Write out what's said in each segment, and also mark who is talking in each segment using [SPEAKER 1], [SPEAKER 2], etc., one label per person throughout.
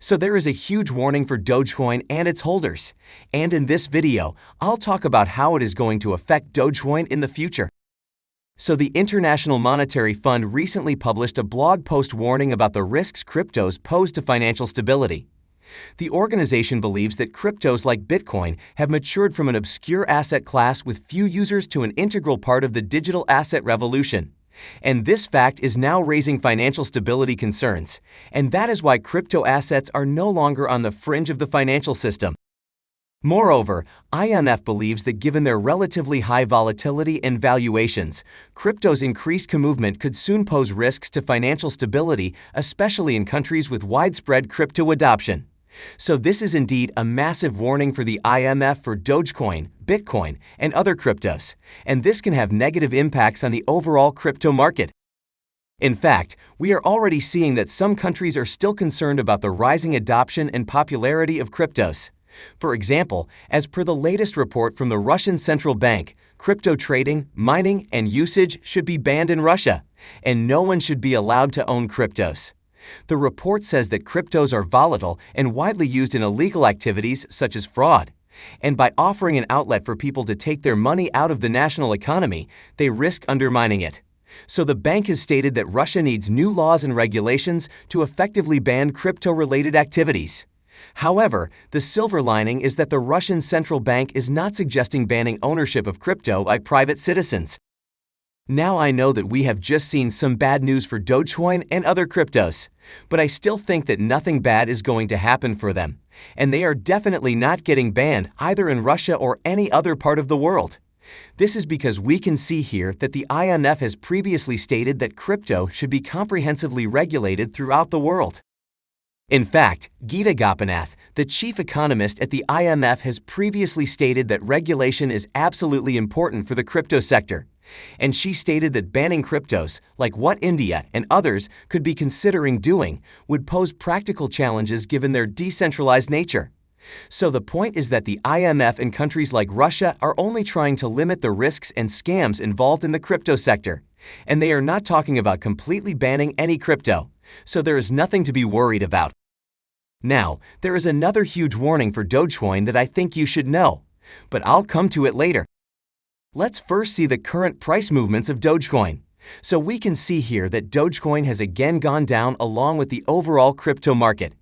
[SPEAKER 1] So there is a huge warning for Dogecoin and its holders. And in this video, I'll talk about how it is going to affect Dogecoin in the future. So the International Monetary Fund recently published a blog post warning about the risks cryptos pose to financial stability. The organization believes that cryptos like Bitcoin have matured from an obscure asset class with few users to an integral part of the digital asset revolution. And this fact is now raising financial stability concerns, and that is why crypto assets are no longer on the fringe of the financial system. Moreover, IMF believes that given their relatively high volatility and valuations, crypto's increased movement could soon pose risks to financial stability, especially in countries with widespread crypto adoption. So this is indeed a massive warning for the IMF for Dogecoin, Bitcoin, and other cryptos, and this can have negative impacts on the overall crypto market. In fact, we are already seeing that some countries are still concerned about the rising adoption and popularity of cryptos. For example, as per the latest report from the Russian Central Bank, crypto trading, mining, and usage should be banned in Russia, and no one should be allowed to own cryptos. The report says that cryptos are volatile and widely used in illegal activities such as fraud. And by offering an outlet for people to take their money out of the national economy, they risk undermining it. So the bank has stated that Russia needs new laws and regulations to effectively ban crypto-related activities. However, the silver lining is that the Russian central bank is not suggesting banning ownership of crypto by private citizens. Now I know that we have just seen some bad news for Dogecoin and other cryptos, but I still think that nothing bad is going to happen for them, and they are definitely not getting banned either in Russia or any other part of the world. This is because we can see here that the IMF has previously stated that crypto should be comprehensively regulated throughout the world. In fact, Geeta Gopinath, the chief economist at the IMF, has previously stated that regulation is absolutely important for the crypto sector. And she stated that banning cryptos, like what India and others could be considering doing, would pose practical challenges given their decentralized nature. So the point is that the IMF and countries like Russia are only trying to limit the risks and scams involved in the crypto sector. And they are not talking about completely banning any crypto. So there is nothing to be worried about. Now, there is another huge warning for Dogecoin that I think you should know, but I'll come to it later. Let's first see the current price movements of Dogecoin. So we can see here that Dogecoin has again gone down along with the overall crypto market.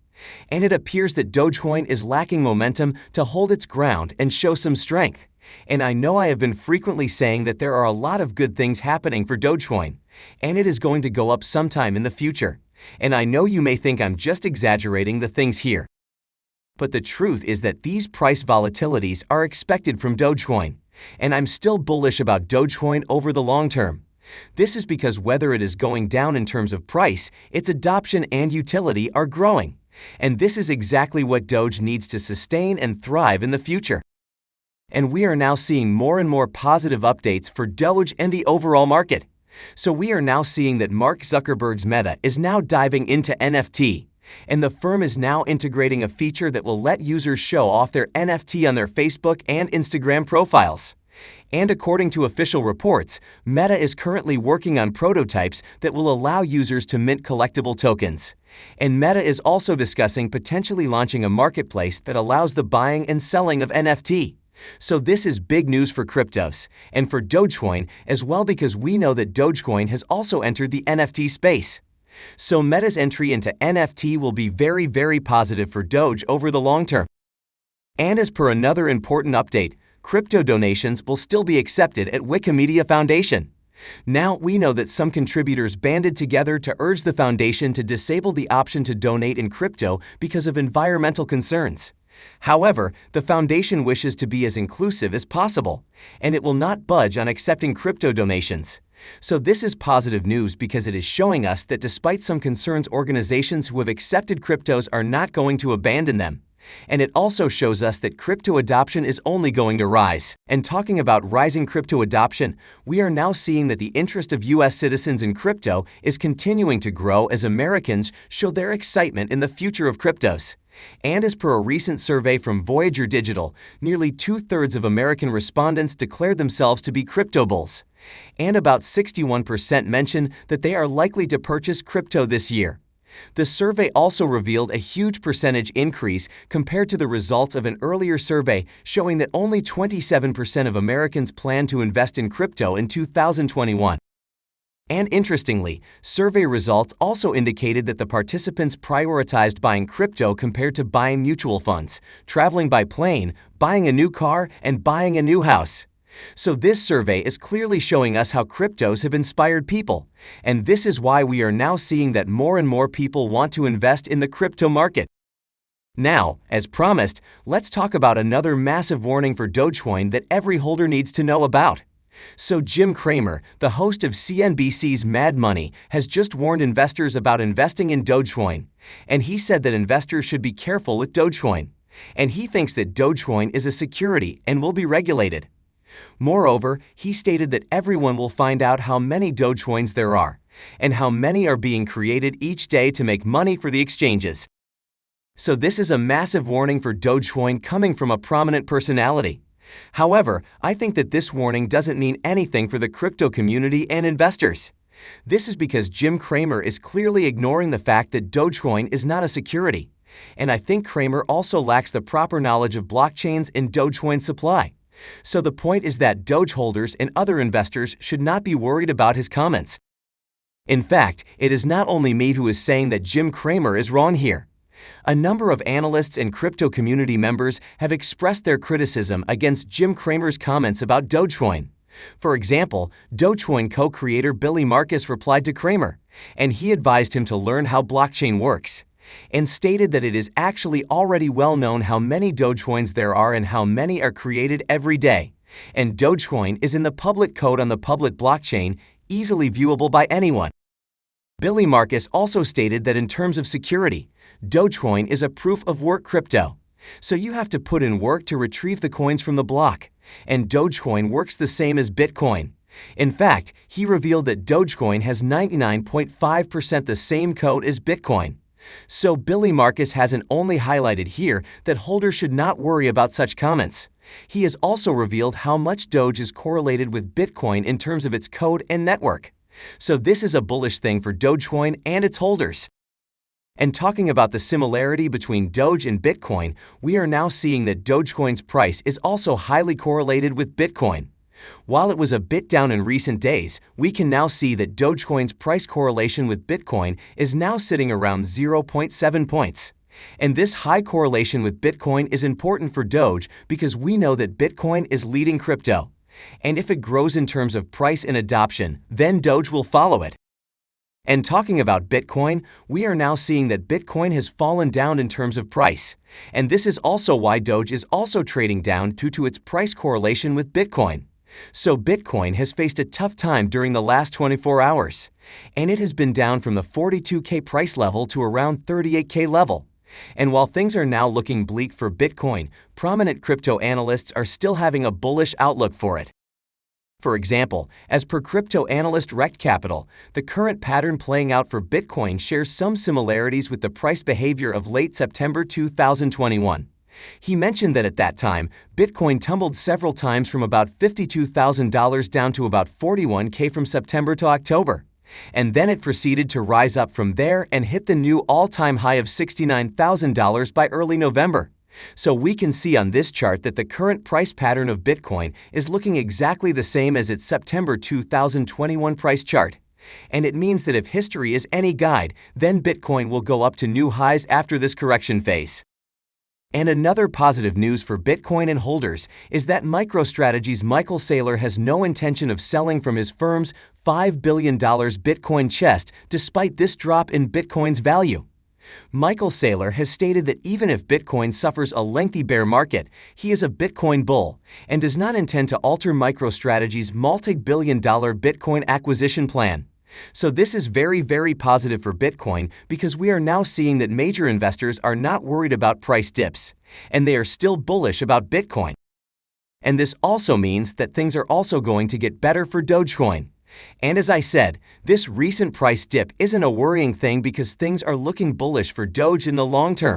[SPEAKER 1] And it appears that Dogecoin is lacking momentum to hold its ground and show some strength. And I know I have been frequently saying that there are a lot of good things happening for Dogecoin, and it is going to go up sometime in the future. And I know you may think I'm just exaggerating the things here. But the truth is that these price volatilities are expected from Dogecoin. And I'm still bullish about Dogecoin over the long term. This is because whether it is going down in terms of price, its adoption and utility are growing. And this is exactly what Doge needs to sustain and thrive in the future. And we are now seeing more and more positive updates for Doge and the overall market. So we are now seeing that Mark Zuckerberg's Meta is now diving into NFT. And the firm is now integrating a feature that will let users show off their NFT on their Facebook and Instagram profiles. And according to official reports, Meta is currently working on prototypes that will allow users to mint collectible tokens. And Meta is also discussing potentially launching a marketplace that allows the buying and selling of NFT. So this is big news for cryptos, and for Dogecoin as well, because we know that Dogecoin has also entered the NFT space. So Meta's entry into NFT will be very, very positive for Doge over the long term. And as per another important update, crypto donations will still be accepted at WikiMedia Foundation. Now we know that some contributors banded together to urge the foundation to disable the option to donate in crypto because of environmental concerns. However, the foundation wishes to be as inclusive as possible, and it will not budge on accepting crypto donations. So this is positive news because it is showing us that despite some concerns, organizations who have accepted cryptos are not going to abandon them. And it also shows us that crypto adoption is only going to rise. And talking about rising crypto adoption, we are now seeing that the interest of U.S. citizens in crypto is continuing to grow as Americans show their excitement in the future of cryptos. And as per a recent survey from Voyager Digital, nearly 2/3 of American respondents declared themselves to be crypto bulls. And about 61% mentioned that they are likely to purchase crypto this year. The survey also revealed a huge percentage increase compared to the results of an earlier survey showing that only 27% of Americans plan to invest in crypto in 2021. And interestingly, survey results also indicated that the participants prioritized buying crypto compared to buying mutual funds, traveling by plane, buying a new car, and buying a new house. So this survey is clearly showing us how cryptos have inspired people. And this is why we are now seeing that more and more people want to invest in the crypto market. Now, as promised, let's talk about another massive warning for Dogecoin that every holder needs to know about. So Jim Cramer, the host of CNBC's Mad Money, has just warned investors about investing in Dogecoin. And he said that investors should be careful with Dogecoin. And he thinks that Dogecoin is a security and will be regulated. Moreover, he stated that everyone will find out how many Dogecoins there are, and how many are being created each day to make money for the exchanges. So this is a massive warning for Dogecoin coming from a prominent personality. However, I think that this warning doesn't mean anything for the crypto community and investors. This is because Jim Cramer is clearly ignoring the fact that Dogecoin is not a security. And I think Cramer also lacks the proper knowledge of blockchains and Dogecoin supply. So the point is that Doge holders and other investors should not be worried about his comments. In fact, it is not only me who is saying that Jim Cramer is wrong here. A number of analysts and crypto community members have expressed their criticism against Jim Cramer's comments about Dogecoin. For example, Dogecoin co-creator Billy Marcus replied to Cramer, and he advised him to learn how blockchain works, and stated that it is actually already well known how many Dogecoins there are and how many are created every day. And Dogecoin is in the public code on the public blockchain, easily viewable by anyone. Billy Marcus also stated that in terms of security, Dogecoin is a proof of work crypto. So you have to put in work to retrieve the coins from the block. And Dogecoin works the same as Bitcoin. In fact, he revealed that Dogecoin has 99.5% the same code as Bitcoin. So Billy Marcus hasn't only highlighted here that holders should not worry about such comments. He has also revealed how much Doge is correlated with Bitcoin in terms of its code and network. So this is a bullish thing for Dogecoin and its holders. And talking about the similarity between Doge and Bitcoin, we are now seeing that Dogecoin's price is also highly correlated with Bitcoin. While it was a bit down in recent days, we can now see that Dogecoin's price correlation with Bitcoin is now sitting around 0.7 points. And this high correlation with Bitcoin is important for Doge because we know that Bitcoin is leading crypto. And if it grows in terms of price and adoption, then Doge will follow it. And talking about Bitcoin, we are now seeing that Bitcoin has fallen down in terms of price. And this is also why Doge is also trading down due to its price correlation with Bitcoin. So Bitcoin has faced a tough time during the last 24 hours, and it has been down from the 42K price level to around 38K level. And while things are now looking bleak for Bitcoin, prominent crypto analysts are still having a bullish outlook for it. For example, as per crypto analyst Rect Capital, the current pattern playing out for Bitcoin shares some similarities with the price behavior of late September 2021. He mentioned that at that time, Bitcoin tumbled several times from about $52,000 down to about $41K from September to October. And then it proceeded to rise up from there and hit the new all-time high of $69,000 by early November. So we can see on this chart that the current price pattern of Bitcoin is looking exactly the same as its September 2021 price chart. And it means that if history is any guide, then Bitcoin will go up to new highs after this correction phase. And another positive news for Bitcoin and holders is that MicroStrategy's Michael Saylor has no intention of selling from his firm's $5 billion Bitcoin chest despite this drop in Bitcoin's value. Michael Saylor has stated that even if Bitcoin suffers a lengthy bear market, he is a Bitcoin bull and does not intend to alter MicroStrategy's multi-billion-dollar Bitcoin acquisition plan. So this is very, very positive for Bitcoin because we are now seeing that major investors are not worried about price dips, and they are still bullish about Bitcoin. And this also means that things are also going to get better for Dogecoin. And as I said, this recent price dip isn't a worrying thing because things are looking bullish for Doge in the long term.